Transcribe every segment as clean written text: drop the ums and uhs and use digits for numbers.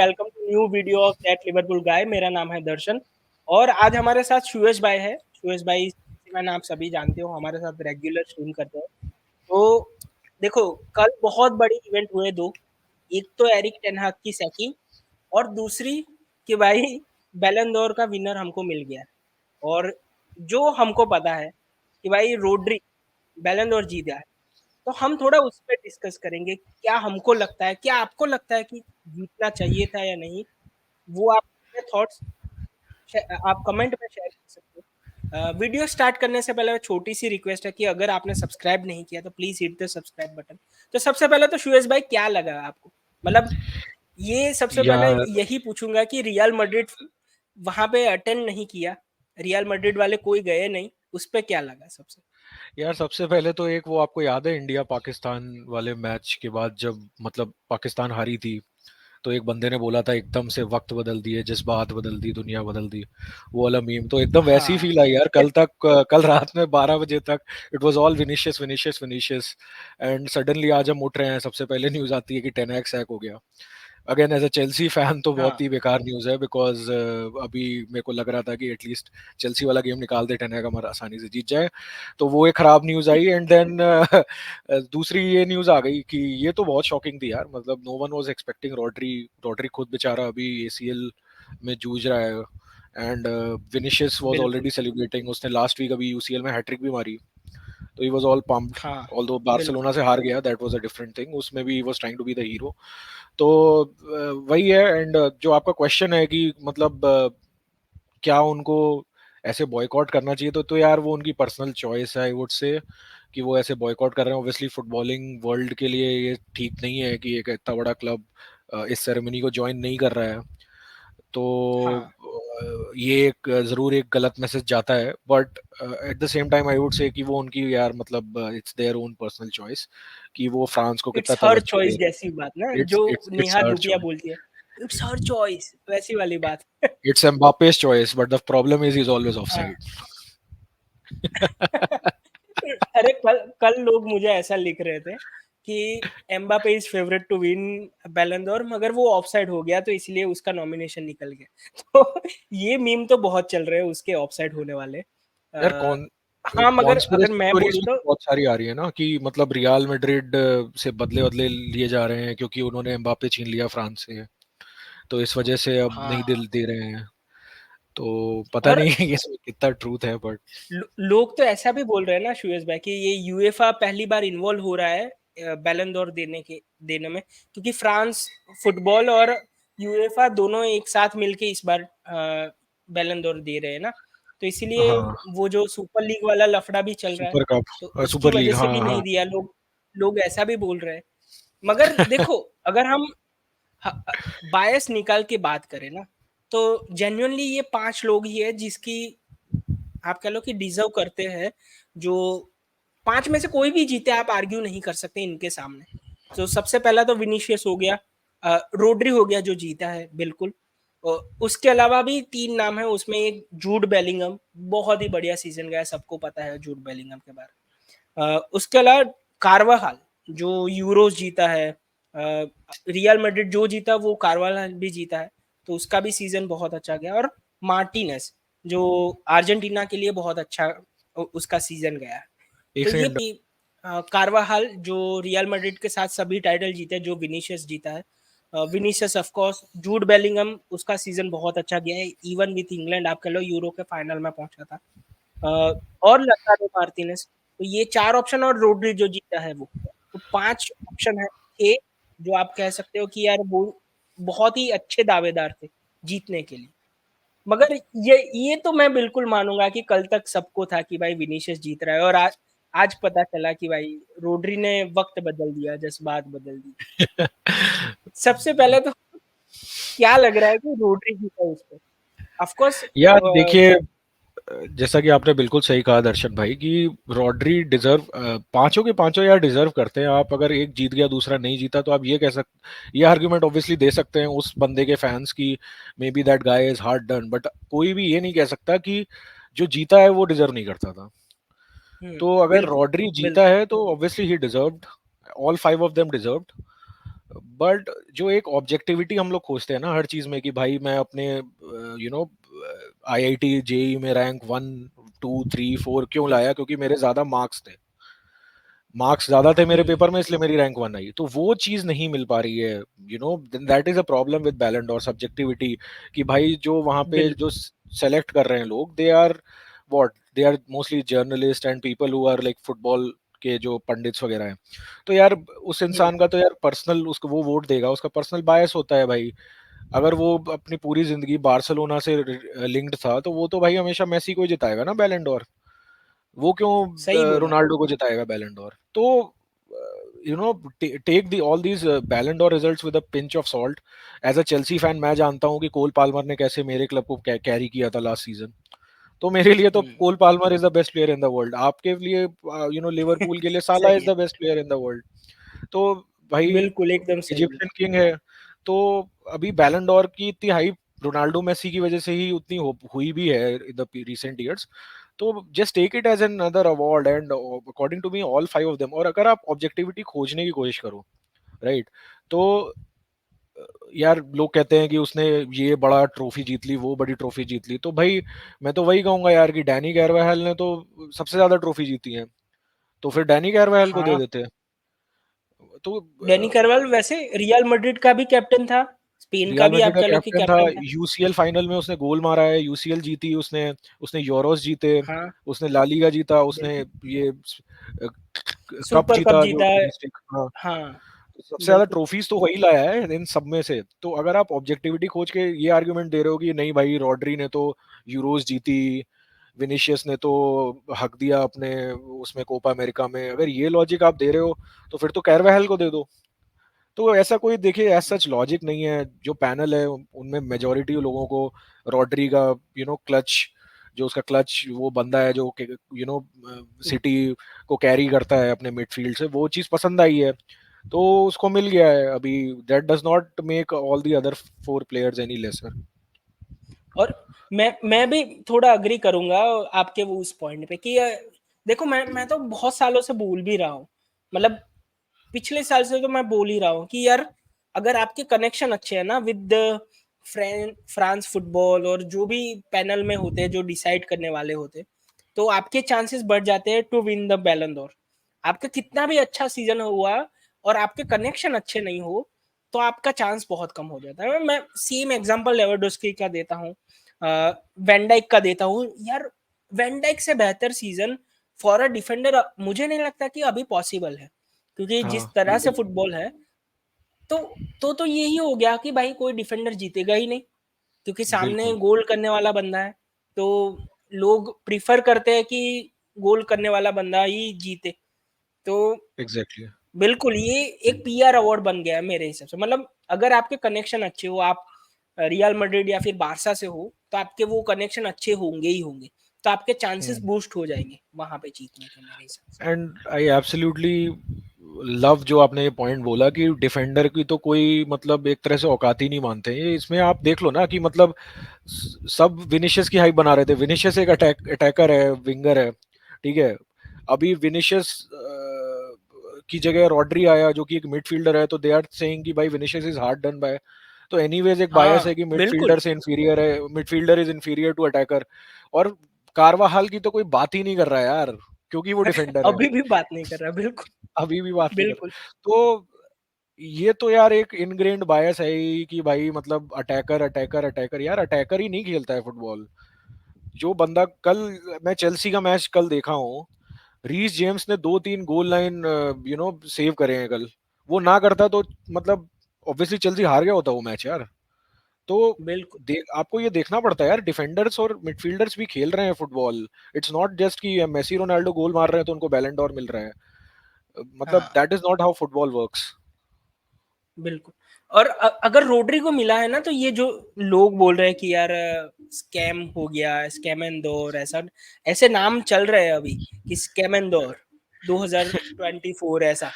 Welcome to new video of that Liverpool guy. मेरा नाम है दर्शन और आज हमारे साथ सुयश भाई है। सुयश भाई मैंने आप सभी जानते हो, हमारे साथ रेगुलर स्ट्रीम करते हैं। तो देखो, कल बहुत बड़ी इवेंट हुए दो। एक तो एरिक टेन हाग की सैकिंग और दूसरी कि भाई बैलन डोर का विनर हमको मिल गया। और जो हमको पता है कि भाई रोड्री बैलन डोर जीत गया है, तो हम थोड़ा उस पे डिस्कस करेंगे। क्या हमको लगता है, क्या आपको लगता है कि जीतना चाहिए था या नहीं? वो आप अपने थॉट्स आप कमेंट में शेयर कर सकते हो। वीडियो स्टार्ट करने से पहले छोटी सी रिक्वेस्ट है कि अगर आपने सब्सक्राइब नहीं किया तो please hit the subscribe button. तो सबसे पहले तो सुरेश भाई, क्या लगा आपको? मतलब ये सबसे पहले यार यही पूछूंगा कि रियल मैड्रिड वहां पे अटेंड नहीं किया, रियल मैड्रिड वाले कोई गए नहीं, उस पे क्या लगा सबसे? यार सबसे पहले तो एक वो आपको याद है इंडिया पाकिस्तान वाले मैच के बाद जब मतलब पाकिस्तान हारी थी, तो एक बंदे ने बोला था एकदम से वक्त बदल दिए, जज्बात बदल दी, दुनिया बदल दी। वो वाला मीम तो एकदम वैसी हाँ, फील आई यार। कल रात में 12 बजे तक it was all Vinicius Vinicius Vinicius. And suddenly आज हम उठ रहे हैं, सबसे पहले न्यूज आती है कि 10x हैक हो गया। Again as a Chelsea fan तो बहुत हाँ, ही बेकार न्यूज है, बिकॉज अभी मेरे को लग रहा था कि एटलीस्ट चेल्सी वाला गेम निकाल दे, 10 हमारा आसानी से जीत जाए। तो वो एक खराब न्यूज आई। एंड देन दूसरी ये न्यूज आ गई कि ये तो बहुत शॉकिंग थी यार। मतलब no one was expecting Rodri. Rodri खुद बेचारा अभी एसीएल में जूझ रहा है। एंड विनिशियस वाज बिल्कुल। Already celebrating. उसने लास्ट वीक अभी यूसीएल में हैट्रिक भी मारी, तो ही वाज ऑल पम्प्ड। हाँ, ऑल्दो बिल्कुल। बार्सिलोना से हार गया, that was a different thing. उसमें भी he was trying to be the hero. तो वही है। एंड जो आपका क्वेश्चन है कि मतलब क्या उनको ऐसे बॉयकॉट करना चाहिए, तो यार वो उनकी पर्सनल चॉइस है, आई वुड से। कि वो ऐसे बॉयकॉट कर रहे हैं, ऑब्वियसली फुटबॉलिंग वर्ल्ड के लिए ये ठीक नहीं है कि एक इतना बड़ा क्लब इस सेरेमनी को ज्वाइन नहीं कर रहा है। तो हाँ, ये एक जरूर एक गलत मैसेज जाता है, but at the same time I would say कि वो उनकी यार मतलब it's their own personal choice कि वो फ्रांस को कितना इट्स हर तवज्जो दे चॉइस रहे जैसी बात ना, हैं। जो it's Neha her Dhupia choice. बोलती है, इट्स हर चॉइस, वैसी वाली बात। It's Mbappe's choice, but the problem is he's always हाँ। offside. अरे कल कल लोग मुझे ऐसा लिख रहे थे कि Mbappe is favourite to win Ballon d'Or, मगर वो ऑफसाइड हो गया तो इसलिए उसका नॉमिनेशन निकल गया। तो ये मीम तो बहुत चल रहे हैं उसके ऑफसाइड होने वाले। यार आ, हाँ, मगर अगर कॉन्स्पिरेसी मैं थ्योरीज बोलूँ भी तो तो बहुत सारी आ रही है ना कि मतलब रियल मैड्रिड से बदले बदले लिए जा रहे हैं क्योंकि उन्होंने एम्बापे छीन लिया फ्रांस से, तो इस वजह से अब हाँ, नहीं दिल दे रहे हैं। तो पता और नहीं है इसमें कितना ट्रूथ है, बट लोग तो ऐसा भी बोल रहे हैं ना सुयश भाई कि ये यूएफा पहली बार इन्वॉल्व हो रहा है बैलन डोर देने में, क्योंकि फ्रांस फुटबॉल और यूएफा दोनों एक साथ मिलके इस बार बैलन डोर दे रहे हैं ना, तो इसीलिए हाँ, वो जो सुपर लीग वाला लफड़ा भी चल रहा है, सुपर तो कप उसकी सुपर वजह लीग, से हाँ भी हाँ। नहीं दिया। लोग लोग ऐसा भी बोल रहे हैं। मगर देखो, अगर हम बायस निकाल के बात करें ना, तो जेन्युइनली ये 5 लोग ही है जिसकी आप कह लो कि डिजर्व करते हैं। जो 5 में से कोई भी जीते, आप आर्ग्यू नहीं कर सकते इनके सामने। तो सबसे पहला तो विनीशियस हो गया, रोड्री हो गया जो जीता है बिल्कुल। और उसके अलावा भी 3 नाम है, उसमें एक जूड बेलिंगम, बहुत ही बढ़िया सीजन गया, सबको पता है जूड बेलिंगम के बारे में। उसके अलावा कार्वाहाल जो यूरोज जीता है, रियल मैड्रिड जो जीता वो कार्वाहाल भी जीता है, तो उसका भी सीजन बहुत अच्छा गया। और मार्टिनेस जो अर्जेंटीना के लिए बहुत अच्छा उसका सीजन गया है। एक तो ये सेकंड। कार्वाहाल जो रियल मैड्रिड के साथ सभी टाइटल जीते, जो विनीशियस जीता है, Vinicius of course, Jude Bellingham उसका सीजन बहुत अच्छा गया है, इवन विथ इंग्लैंड आप कह लो यूरो के फाइनल में पहुंचा था। और लतारो मार्टिनेज, तो ये 4 ऑप्शन, और रोड्री जो जीता है वो, तो 5 ऑप्शन है, 6 जो आप कह सकते हो कि यार वो बहुत ही अच्छे दावेदार थे जीतने के लिए। मगर ये तो मैं बिल्कुल मानूंगा कि कल तक सबको था कि भाई विनीशियस जीत रहा है, और आज पता चला कि भाई रोड्री ने वक्त बदल दिया, जज्बात बदल दी। सबसे पहले तो क्या लग रहा है कि रोड्री जीता उस पे? Of course. यार देखिए, जैसा कि आपने बिल्कुल सही कहा दर्शन भाई कि रॉड्री डिजर्व, पांचों के पांचों यार डिजर्व करते हैं। आप अगर एक जीत गया दूसरा नहीं जीता, तो आप ये कह सकते, ये आर्ग्यूमेंट ऑब्वियसली दे सकते हैं उस बंदे के फैंस की, may be that guy is hard done, but कोई भी ये नहीं कह सकता कि जो जीता है वो डिजर्व नहीं करता था। तो अगर बिल्कुल, रॉड्री जीता बिल्कुल। है तो obviously he deserved, all 5 of them deserved. But जो एक ऑब्जेक्टिविटी हम लोग खोजते हैं ना हर चीज में, कि भाई मैं अपने आईआईटी जेई में रैंक 1 2 3 4 क्यों लाया, क्योंकि मेरे ज्यादा मार्क्स थे, मार्क्स ज्यादा थे मेरे पेपर में, इसलिए मेरी रैंक 1 आई। तो वो चीज नहीं मिल पा रही है, that is a problem with बैलेंड और सब्जेक्टिविटी। कि भाई जो वहां पे जो बिल्कुल सेलेक्ट कर रहे हैं लोग, they are what, they are mostly journalists and people who are like football के जो पंडित्स वगैरह हैं। तो यार उस हम्म, इंसान का तो यार पर्सनल, उसको वो वोट देगा, उसका पर्सनल बायस होता है भाई। अगर वो अपनी पूरी जिंदगी बार्सिलोना से लिंक्ड था, तो वो तो भाई हमेशा मेसी को ही जिताएगा ना बैलेंड। वो सही क्यों बोला। रोनाल्डो को जिताएगा बैलन डोर? तो take the all these Ballon d'Or results with a pinch of salt. As a Chelsea fan मैं जानता हूँ कि कोल पाल्मर ने कैसे मेरे क्लब को कैरी किया था लास्ट सीजन। तो मेरे लिए तो हम्म। Cole Palmer is the best player in the world, आपके लिए लिवरपूल के लिए साला सही इज है। The best player in the world. तो भाई बिल्कुल एकदम सही बोला। इजिप्शियन किंग है। तो अभी बैलन डोर की इतनी हाइप रोनाल्डो मेसी की वजह से ही उतनी हुई भी है इन द रिसेंट ईयर्स। तो just take it as another award, and according to me all 5 of them. और अगर आप ऑब्जेक्टिविटी खोजने की कोशिश करो, राइट, तो यार लोग कहते हैं कि उसने ये बड़ा ट्रॉफी जीत ली, वो बड़ी ट्रॉफी जीत ली। तो भाई मैं तो वही कहूंगा यार कि डैनी कैरवाहल ने तो सबसे ज्यादा ट्रॉफी जीती है, तो फिर डैनी कैरवाहल को दे हाँ, देते हैं। तो डेनी करवाल वैसे रियल मैड्रिड का भी कैप्टन था, स्पेन का रियल भी मैड्रिड आप का कह लो कि कैप्टन था, कैप्टन था। यूसीएल फाइनल में उसने गोल मारा है, यूसीएल जीती उसने, उसने यूरोस जीते, हाँ, उसने ला लीगा जीता, उसने बिल्कुल। ये कप सुपर कप जीता जो जीता है। डोमेस्टिक। हाँ, हाँ, तो सबसे ज्यादा बिल्कुल। ट्रॉफीज तो वही लाया है इन सब में से। तो अगर आप ऑब्जेक्टिविटी खोज के ये आर्गुमेंट दे रहे हो कि नहीं भाई रॉड्री ने तो यूरोस जीती, विनीशियस ने तो हक दिया अपने उसमें कोपा अमेरिका में, अगर ये लॉजिक आप दे रहे हो, तो फिर तो कैरवाहल को दे दो। तो ऐसा कोई देखिए एज सच लॉजिक नहीं है। जो पैनल है उनमें मेजोरिटी लोगों को रॉड्री का क्लच, जो उसका क्लच वो बंदा है जो यू नो सिटी को कैरी करता है अपने मिडफील्ड से, वो चीज़ पसंद आई है, तो उसको मिल गया है अभी। That does not make all the other 4 players any lesser. और मैं भी थोड़ा अग्री करूंगा आपके वो उस पॉइंट पे कि देखो मैं तो बहुत सालों से बोल भी रहा हूँ, मतलब पिछले साल से तो मैं बोल ही रहा हूँ कि यार अगर आपके कनेक्शन अच्छे हैं ना विद फ्रांस फुटबॉल और जो भी पैनल में होते हैं जो डिसाइड करने वाले होते हैं, तो आपके चांसेस बढ़ जाते हैं to win the Ballon d'Or. आपका कितना भी अच्छा सीजन हुआ और आपके कनेक्शन अच्छे नहीं हो, तो आपका चांस बहुत कम हो जाता है। मैं सेम एग्जांपल लेवरडोस्की का देता हूँ, वेंडाइक का देता हूँ यार। वेंडाइक से बेहतर सीजन फॉर अ डिफेंडर मुझे नहीं लगता कि अभी पॉसिबल है, क्योंकि हाँ जिस तरह से बिल्कुल। फुटबॉल है, तो तो यही हो गया कि भाई कोई डिफेंडर जीतेगा ही नहीं, क्योंकि सामने बिल्कुल गोल करने वाला बंदा है। तो लोग प्रिफर करते हैं कि गोल करने वाला बंदा ही जीते। तो एग्जैक्टली। बिल्कुल ये एक पीआर अवार्ड बन गया है मेरे हिसाब से। मतलब अगर आपके कनेक्शन अच्छे हो, आप रियल मैड्रिड या फिर बारसा से हो, तो आपके वो कनेक्शन अच्छे होंगे ही होंगे, तो आपके चांसेस बूस्ट हो जाएंगे वहां पे जीतने के मेरे हिसाब से। एंड आई एब्सोल्युटली लव जो आपने ये पॉइंट बोला कि डिफेंडर की तो कोई मतलब एक तरह से औकात ही नहीं मानते ये। इसमें आप देख लो ना कि मतलब सब विनिशियस की हाइप बना रहे थे। विनिशियस एक अटैकर है, विंगर है, ठीक है। अभी विनिशियस की जगह रॉड्री आया जो कि एक मिडफील्डर है, तो दे आर सेइंग कि भाई Vinicius is hard done by. तो एनीवेज एक बायस है हाँ, कि बिल्कुल। मिडफील्डर से इंफीरियर है, midfielder is inferior to attacker. और कारवाहाल की तो कोई बात ही नहीं कर रहा है यार, क्योंकि वो डिफेंडर है। अभी भी बात नहीं कर रहा, बिल्कुल। अभी भी बात नहीं कर बिल्कुल। रहा। तो ये तो यार एक इनग्रेन्ड बायस है ही कि भाई मतलब अटैकर अटैकर अटैकर, यार अटैकर ही नहीं खेलता है फुटबॉल। जो बंदा कल, मैं चेल्सी का मैच कल देखा हूँ, रीस जेम्स ने 2 3 गोल लाइन सेव करे हैं कल। वो ना करता तो मतलब ऑब्वियसली चेल्सी हार गया होता वो मैच यार। तो बिल्कुल। आपको ये देखना पड़ता है यार, डिफेंडर्स और मिडफील्डर्स भी खेल रहे हैं फुटबॉल। इट्स नॉट जस्ट कि मेसी रोनाल्डो गोल मार रहे हैं तो उनको बैलन डोर मिल रहा है। मतलब हाँ, that is not how football works. बिल्कुल। और अगर रोड्री को मिला है ना, तो ये जो लोग बोल रहे हैं कि यार स्कैम हो गया, स्कैम एंड दौर, ऐसा ऐसे नाम चल रहे हैं अभी कि स्कैम एंड दौर 2024 ऐसा।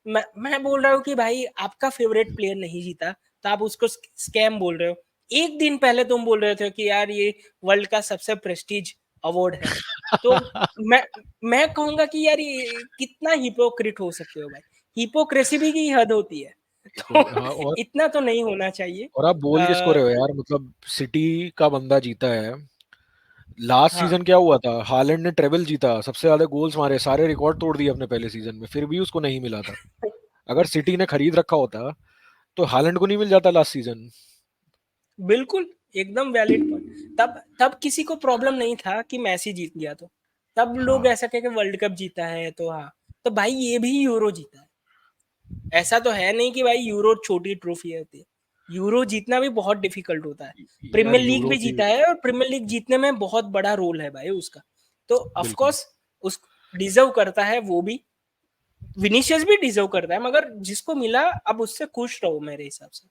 मैं बोल रहा हूँ कि भाई आपका फेवरेट प्लेयर नहीं जीता, तो आप उसको स्कैम बोल रहे हो। एक दिन पहले तुम बोल रहे थे कि यार ये वर्ल्ड का सबसे प्रेस्टीज अवार्ड है। तो मैं मैं कहूंगा कि यार ये कितना हिपोक्रिट हो सकते हो भाई। हिपोक्रेसी भी की हद होती है। तो हाँ, इतना तो नहीं होना चाहिए। और आप बोल किसको अ, रहे हो यार, मतलब सिटी का बंदा जीता है। लास्ट हाँ। सीजन क्या हुआ था, हालैंड ने ट्रेबल जीता, सबसे ज्यादा गोल्स मारे, सारे रिकॉर्ड तोड़ दिए अपने पहले सीजन में, फिर भी उसको नहीं मिला था। अगर सिटी ने खरीद रखा होता तो हालैंड को नहीं मिल जाता लास्ट सीजन। बिल्कुल, एकदम वैलिड पॉइंट। तब तब किसी को प्रॉब्लम नहीं था कि मेसी जीत गया तो। तब लोग हाँ, ऐसा कहे कि वर्ल्ड कप जीता है तो हाँ। तो भाई ये भी यूरो जीता है। ऐसा तो है नहीं कि भाई यूरो छोटी ट्रॉफी होती है। यूरो जीतना भी बहुत डिफिकल्ट होता है। यार प्रीमियर लीग यूरो भी की, जीता है और प्रीमियर लीग जीतने में बहुत बड़ा रोल है भाई उसका। तो ऑफ बिल्कुल। कोर्स उस डिजर्व करता है वो भी। विनीशियस भी डिजर्व करता है, मगर जिसको मिला अब उससे खुश रहो मेरे हिसाब से।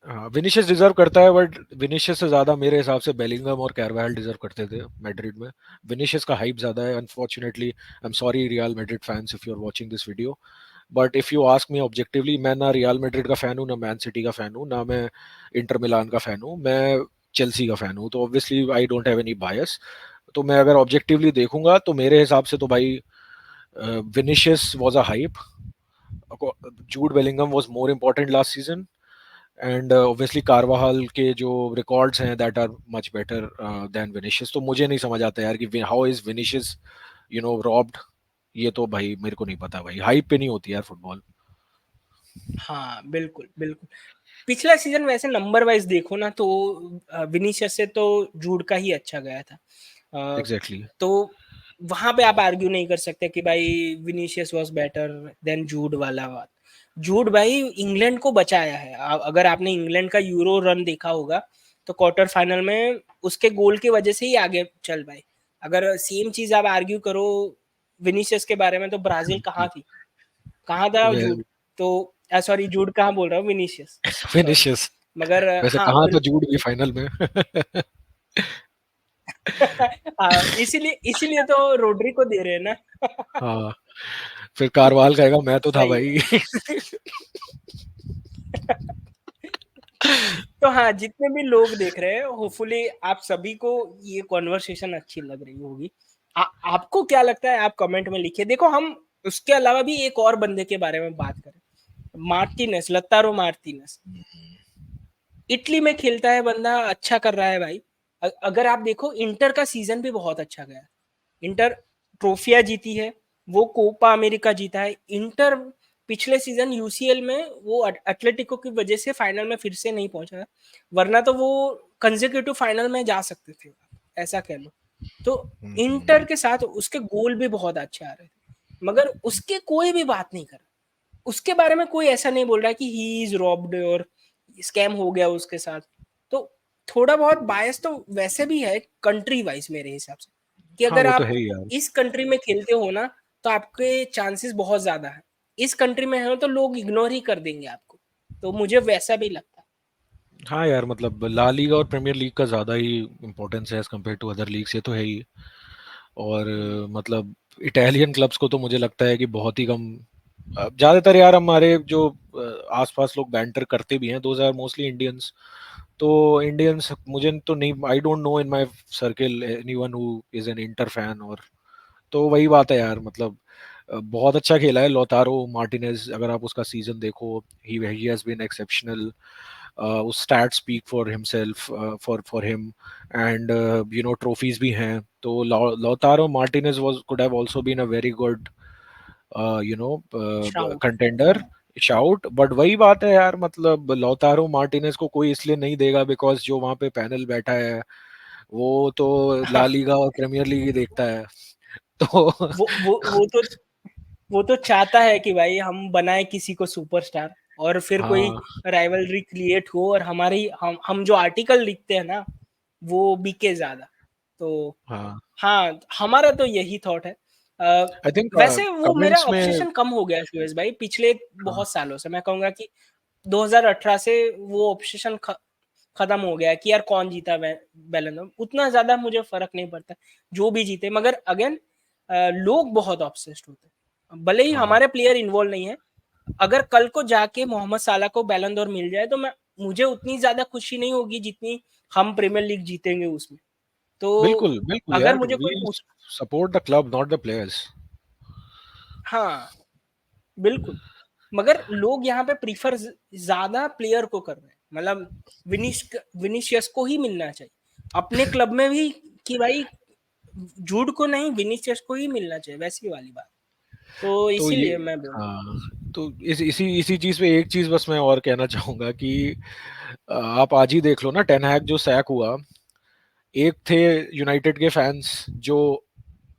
हाँ, विनीशियस डिजर्व करता है, बट विनीशियस से ज्यादा मेरे हिसाब से बेलिंगम और कैरवाल डिजर्व करते थे मैड्रिड में। विनीशियस का हाइप ज्यादा है unfortunately. I am sorry Real Madrid fans if you are watching this video, but if you ask me objectively, मैं ना रियल मैड्रिड का फैन हूँ, ना मैन सिटी का फैन हूँ, ना मैं इंटर मिलान का फैन हूँ, मैं चेल्सी का फैन हूँ। तो obviously I don't have any बायस। तो मैं अगर ऑब्जेक्टिवली देखूंगा तो मेरे हिसाब से तो भाई Vinicius was a hype, Jude Bellingham was more important last season, and obviously Carvajal के जो रिकॉर्ड्स हैं that are much better than Vinicius. तो मुझे नहीं समझ आता यार कि हाउ इज विनीशियस रॉब्ड। ये तो भाई मेरे को नहीं पता भाई, हाइप पे नहीं होती यार फुटबॉल। हाँ बिल्कुल बिल्कुल। पिछला सीजन वैसे नंबर वाइज देखो ना तो विनीशियस से तो जूड का ही अच्छा गया था। अ, एग्जैक्टली। तो वहां पे आप आर्ग्यू नहीं कर सकते कि भाई विनीशियस वाज बेटर देन जूड वाला बात। जूड भाई इंग्लैंड को बचाया है। अगर आपने इंग्लैंड का यूरो रन देखा होगा तो क्वार्टर फाइनल में उसके गोल की वजह से ही आगे चल पाए। अगर सेम चीज आप आर्ग्यू करो विनीशियस के बारे में तो ब्राजील कहाँ थी, कहाँ था जूड। तो सॉरी जूड कहाँ बोल रहा हूँ, विनीशियस। सॉरी। विनीशियस। मगर वैसे हाँ कहाँ तो बिल्कुल। जूड भी फाइनल में। हाँ इसीलिए इसीलिए तो रोड्री को दे रहे हैं ना। हाँ, फिर कारवाल कहेगा मैं तो था सही है। भाई। तो हाँ जितने भी लोग देख रहे हैं होपफुली आप सभी को ये कॉन्वर्सेशन अच्छी लग रही होगी। आपको क्या लगता है आप कमेंट में लिखिए। देखो हम उसके अलावा भी एक और बंदे के बारे में बात करें। Martinez, लतारो Martinez. इटली में खेलता है बंदा, अच्छा कर रहा है भाई। अगर आप देखो इंटर का सीजन भी बहुत अच्छा गया। इंटर ट्रॉफियां जीती है, वो कोपा अमेरिका जीता है। इंटर पिछले सीजन यूसीएल में वो एटलेटिको की वजह से फाइनल में फिर से नहीं पहुंचा है, वरना तो वो कंसेक्यूटिव फाइनल में जा सकते थे, ऐसा कह लो। तो इंटर के साथ उसके गोल भी बहुत अच्छे आ रहे थे, मगर उसके कोई भी बात नहीं कर रहा। उसके बारे में कोई ऐसा नहीं बोल रहा है कि ही इज रॉब्ड और स्कैम हो गया उसके साथ। तो थोड़ा बहुत बायस तो वैसे भी है कंट्री वाइज मेरे हिसाब से, कि हाँ अगर वो तो आप है ही यार। इस कंट्री में खेलते हो ना तो आपके चांसेस बहुत ज्यादा है। इस कंट्री में हो तो लोग इग्नोर ही कर देंगे आपको। तो मुझे वैसा भी लगता है। हाँ यार, मतलब ला लीगा और प्रीमियर लीग का ज़्यादा ही इम्पोर्टेंस है as compared to other leagues, ये तो है ही। और मतलब इटालियन क्लब्स को तो मुझे लगता है कि बहुत ही कम, ज़्यादातर यार हमारे जो आसपास लोग बैंटर करते भी हैं, दोज आर मोस्टली इंडियंस। तो इंडियंस मुझे तो नहीं, I don't know in my circle anyone who is an inter fan. और तो वही बात है यार, मतलब बहुत अच्छा खेला है लोतारो मार्टिनेज, अगर आप उसका सीजन देखो, ही हैज बीन एक्सेप्शनल। उस stat speak for himself, for him, and trophies भी हैं। तो Lautaro Martinez was could have also been a very good shout. Contender, हाँ। शाउट। बट वही बात है यार, मतलब लौतारो मार्टिनेज को कोई इसलिए नहीं देगा बिकॉज जो वहां पे पैनल बैठा है वो तो ला लीगा और प्रीमियर लीग ही देखता है। तो वो तो वो तो चाहता है कि भाई हम बनाए किसी को सुपरस्टार और फिर कोई हाँ, राइवलरी क्रिएट हो और हमारी हम जो आर्टिकल लिखते हैं ना वो बिके ज्यादा। तो हाँ। हाँ हमारा तो यही थॉट है। आई थिंक वैसे वो मेरा कमेंट्स में, ऑब्सेशन कम हो गया सुरेश भाई पिछले हाँ, बहुत सालों से। मैं कहूंगा कि 2018 से वो ऑब्सेशन खत्म हो गया है कि यार कौन जीता बैलन d'Or। उतना ज्यादा मुझे फर्क नहीं पड़ता जो भी जीते, मगर अगेन लोग बहुत ऑब्सेस्ड होते हैं भले ही हाँ, हमारे प्लेयर इन्वॉल्व नहीं है। अगर कल को जाके मोहम्मद साला को बैलन d'Or मिल जाए तो मैं मुझे उतनी ज्यादा खुशी नहीं होगी जितनी हम प्रीमियर लीग जीतेंगे उसमें। तो बिल्कुल बिल्कुल अगर यार, मुझे वी कोई पूछ, support the club not the players. हाँ बिल्कुल, मगर लोग यहाँ पे प्रीफर ज्यादा प्लेयर को कर रहे हैं, मतलब विनीशियस को ही मिलना चाहिए अपने क्लब में भी, कि भाई जूड को नहीं विनीशियस को ही मिलना चाहिए, वैसी वाली बात। तो तो ये, इसीलिए मैं बोल रहा हूँ। हाँ, तो इसी इसी चीज पे एक चीज बस मैं और कहना चाहूंगा कि आप आज ही देख लो ना, टेन हैग जो सैक हुआ, एक थे यूनाइटेड के फैंस जो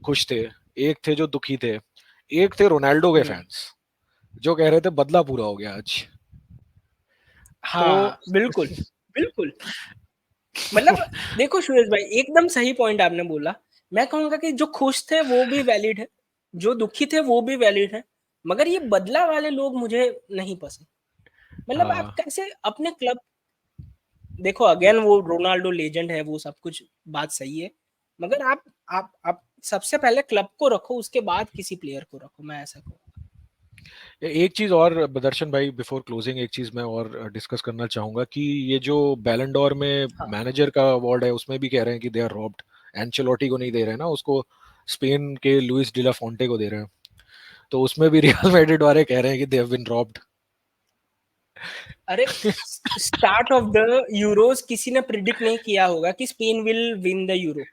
खुश थे, एक थे जो दुखी थे, एक थे रोनाल्डो के हम्म। फैंस जो कह रहे थे बदला पूरा हो गया आज। तो हाँ बिल्कुल, बिल्कुल। मतलब देखो सुरेश भाई, एकदम सही पॉइंट आपने बोला। मैं कहूंगा कि जो खुश थे वो भी वैलिड है, जो दुखी थे वो भी वैलिड है, मगर ये बदला वाले लोग मुझे नहीं पसंद। मतलब आप हाँ, कैसे अपने क्लब, देखो अगेन वो रोनाल्डो लेजेंड है, वो सब कुछ बात सही है, मगर आप सबसे पहले क्लब को रखो, उसके बाद किसी प्लेयर को रखो, मैं ऐसा कहूँ। एक चीज और दर्शन भाई, बिफोर क्लोजिंग एक चीज मैं और डिस्कस करना चाहूंगा कि ये जो बैलेंडोर में हाँ। मैनेजर का अवार्ड है उसमें भी कह रहे हैं कि दे आर रॉब्ड। एंचेलोटी को नहीं दे रहे हैं ना उसको, स्पेन के लुइस डिला फोंटे को दे रहे हैं। तो उसमें भी रियल मैड्रिड वाले कह रहे हैं कि दे हैव बीन रॉब्ड। अरे स्टार्ट ऑफ द यूरोस किसी ने प्रिडिक्ट नहीं किया होगा कि Spain will win the euro,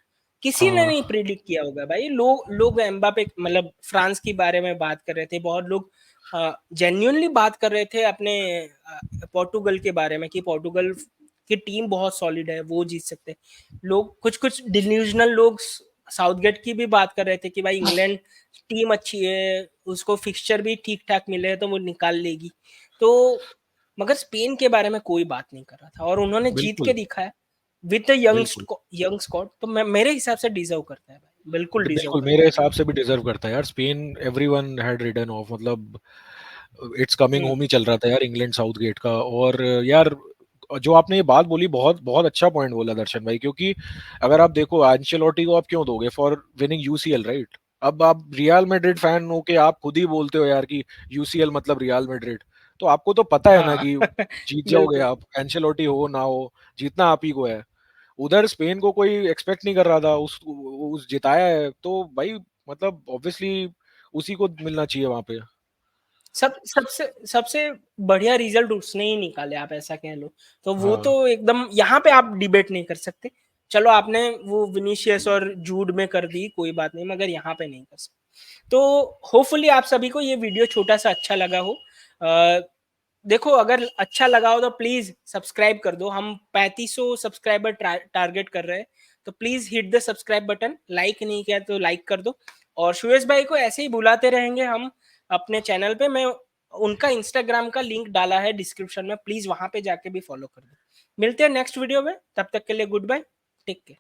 किसी ने हाँ, नहीं प्रिडिक्ट किया होगा भाई। लोग एम्बापे मतलब फ्रांस के बारे में बात कर रहे थे, बहुत लोग जेन्युइनली बात कर रहे थे अपने पोर्टुगल के बारे में, कि पोर्टुगल की टीम बहुत सॉलिड है, वो जीत सकते हैं। लोग कुछ कुछ डिल्यूजनल लोग साउथगेट की भी बात कर रहे थे कि भाई इंग्लैंड टीम अच्छी है, उसको फिक्सचर भी ठीक ठाक मिले तो वो निकाल लेगी। तो मगर स्पेन के बारे में कोई बात नहीं कर रहा था, और उन्होंने जीत के बिल्कुल, दिखाया विद यंग बिल्कुल, यंग स्क्वाड। तो मैं मेरे हिसाब से डिजर्व करता है भाई, बिल्कुल डिजर्व बिल्कुल मेरे करता है। हिसाब से भी डिजर्व करता है यार Spain. Everyone had written off, मतलब इट्स कमिंग हम्म। होम ही चल रहा था यार इंग्लैंड साउथ गेट का। और यार जो आपने ये बात बोली, बहुत बहुत अच्छा पॉइंट बोला दर्शन भाई, क्योंकि अगर आप देखो एंचेलोटी को आप क्यों दोगे फॉर विनिंग यूसीएल, राइट? अब आप रियल मैड्रिड फैन हो के आप खुद ही बोलते हो यार कि यूसीएल मतलब रियल मैड्रिड, तो आपको तो पता है ना हाँ कि जीत जाओगे बिल्कुल। आप, एंचेलोटी हो ना हो, जीतना आप ही को है। उधर स्पेन को कोई एक्सपेक्ट नहीं कर रहा था, उस जिताया है तो भाई, मतलब ऑब्वियसली उसी को मिलना चाहिए वहां पे। सबसे सबसे बढ़िया रिजल्ट उसने ही निकाले, आप ऐसा कह लो। तो वो हाँ, तो एकदम यहाँ पे आप डिबेट नहीं कर सकते। चलो आपने वो विनीशियस और जूड में कर दी, कोई बात नहीं, मगर यहाँ पे नहीं कर सकते। तो होपफुली आप सभी को ये वीडियो छोटा सा अच्छा लगा हो। देखो अगर अच्छा लगा हो तो प्लीज सब्सक्राइब कर दो, हम 3500 सब्सक्राइबर टारगेट कर रहे हैं। तो please hit the subscribe button, like नहीं किया तो लाइक कर दो। और सुरेश भाई को ऐसे ही बुलाते रहेंगे हम अपने चैनल पे। मैं उनका इंस्टाग्राम का लिंक डाला है डिस्क्रिप्शन में, प्लीज वहां पे जाके भी फॉलो कर दो। मिलते हैं नेक्स्ट वीडियो में, तब तक के लिए गुड बाय, टेक केयर।